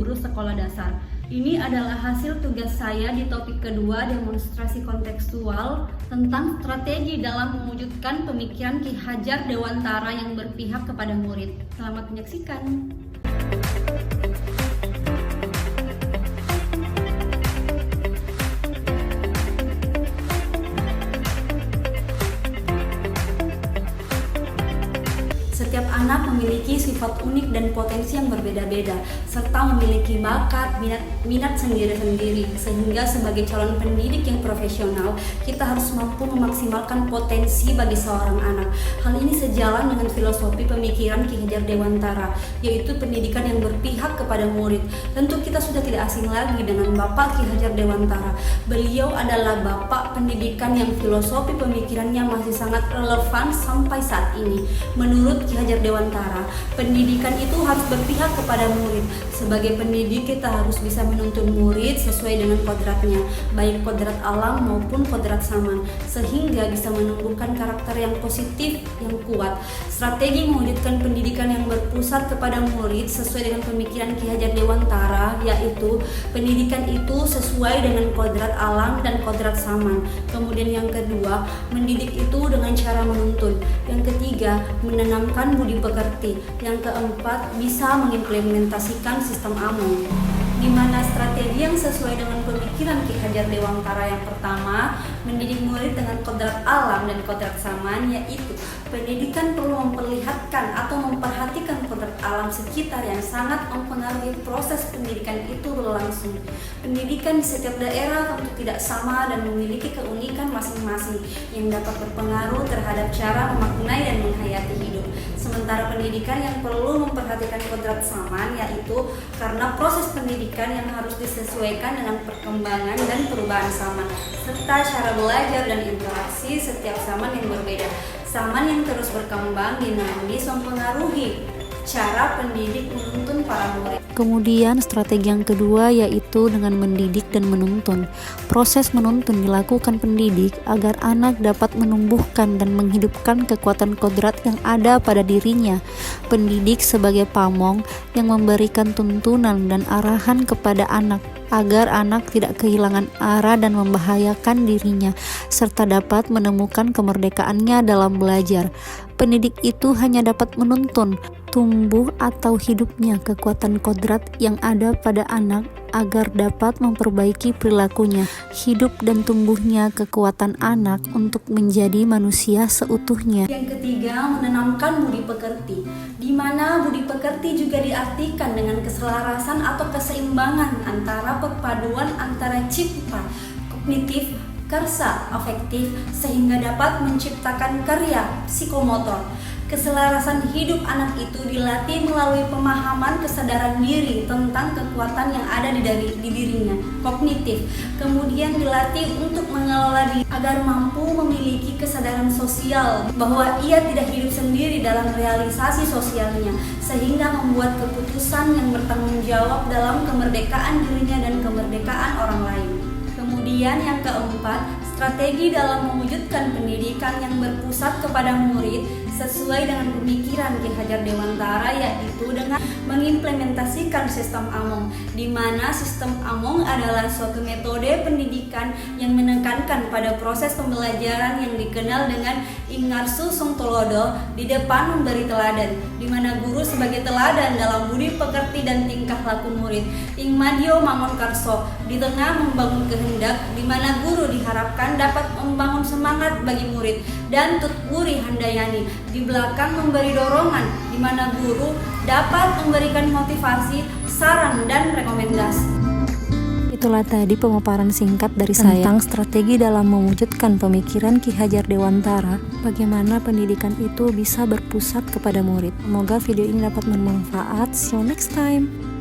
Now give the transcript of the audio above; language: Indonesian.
guru sekolah dasar. Ini adalah hasil tugas saya di topik kedua, demonstrasi kontekstual tentang strategi dalam mewujudkan pemikiran Ki Hajar Dewantara yang berpihak kepada murid. Selamat menyaksikan. Setiap anak memiliki sifat unik dan potensi yang berbeda-beda, serta memiliki bakat, minat sendiri-sendiri. Sehingga sebagai calon pendidik yang profesional, kita harus mampu memaksimalkan potensi bagi seorang anak. Hal ini sejalan dengan filosofi pemikiran Ki Hajar Dewantara, yaitu pendidikan yang berpihak kepada murid. Tentu kita sudah tidak asing lagi dengan Bapak Ki Hajar Dewantara. Beliau adalah bapak pendidikan yang filosofi pemikirannya masih sangat relevan sampai saat ini. Menurut Ki Hajar Dewantara, pendidikan itu harus berpihak kepada murid. Sebagai pendidik, kita harus bisa menuntun murid sesuai dengan kodratnya, baik kodrat alam maupun kodrat zaman, sehingga bisa menumbuhkan karakter yang positif, yang kuat. Strategi mewujudkan pendidikan yang berpusat kepada murid sesuai dengan pemikiran Ki Hajar Dewantara, yaitu pendidikan itu sesuai dengan kodrat alam dan kodrat zaman. Kemudian yang kedua, mendidik itu dengan cara menuntun. Yang ketiga, menanamkan budi pekerti. Yang keempat, bisa mengimplementasikan sistem AMONG, di mana strategi yang sesuai dengan pemikiran Ki Hajar Dewantara yang pertama, mendidik murid dengan kodrat alam dan kodrat zaman, yaitu pendidikan perlu memperlihatkan atau memperhatikan kodrat alam sekitar yang sangat mempengaruhi proses pendidikan itu berlangsung. Pendidikan di setiap daerah tentu tidak sama dan memiliki keunikan masing-masing yang dapat berpengaruh terhadap cara memaknai dan menghayati hidup. Sementara pendidikan yang perlu memperhatikan kodrat zaman, yaitu karena proses pendidikan yang harus disesuaikan dengan perkembangan dan perubahan zaman, serta cara belajar dan interaksi setiap zaman yang berbeda. Zaman yang terus berkembang dinamis mempengaruhi cara pendidik menuntun para murid. Kemudian strategi yang kedua yaitu dengan mendidik dan menuntun. Proses menuntun dilakukan pendidik agar anak dapat menumbuhkan dan menghidupkan kekuatan kodrat yang ada pada dirinya. Pendidik sebagai pamong yang memberikan tuntunan dan arahan kepada anak agar anak tidak kehilangan arah dan membahayakan dirinya, serta dapat menemukan kemerdekaannya dalam belajar. Pendidik itu hanya dapat menuntun tumbuh atau hidupnya kekuatan kodrat yang ada pada anak agar dapat memperbaiki perilakunya, hidup dan tumbuhnya kekuatan anak untuk menjadi manusia seutuhnya. Yang ketiga, menanamkan budi pekerti, di mana budi pekerti juga diartikan dengan keselarasan atau keseimbangan antara perpaduan antara cipta, kognitif, karsa, afektif, sehingga dapat menciptakan karya psikomotor. Keselarasan hidup anak itu dilatih melalui pemahaman kesadaran diri tentang kekuatan yang ada di dirinya, kognitif. Kemudian dilatih untuk mengelola diri agar mampu memiliki kesadaran sosial bahwa ia tidak hidup sendiri dalam realisasi sosialnya, sehingga membuat keputusan yang bertanggung jawab dalam kemerdekaan dirinya dan kemerdekaan orang lain. Kemudian yang keempat, strategi dalam mewujudkan pendidikan yang berpusat kepada murid sesuai dengan pemikiran Ki Hajar Dewantara, yaitu dengan mengimplementasikan sistem AMONG, di mana sistem AMONG adalah suatu metode pendidikan yang menekankan pada proses pembelajaran yang dikenal dengan Ingarsu Sungtolodo, di depan memberi teladan, di mana guru sebagai teladan dalam budi pekerti dan tingkah laku murid. Ingmadio Mangun Karso, di tengah membangun kehendak, di mana guru diharapkan dapat membangun semangat bagi murid, dan Tutwuri Handayani, di belakang memberi dorongan, di mana guru dapat memberikan motivasi, saran, dan rekomendasi. Itulah tadi pemaparan singkat dari saya tentang strategi dalam mewujudkan pemikiran Ki Hajar Dewantara, bagaimana pendidikan itu bisa berpusat kepada murid. Semoga video ini dapat bermanfaat. See you next time.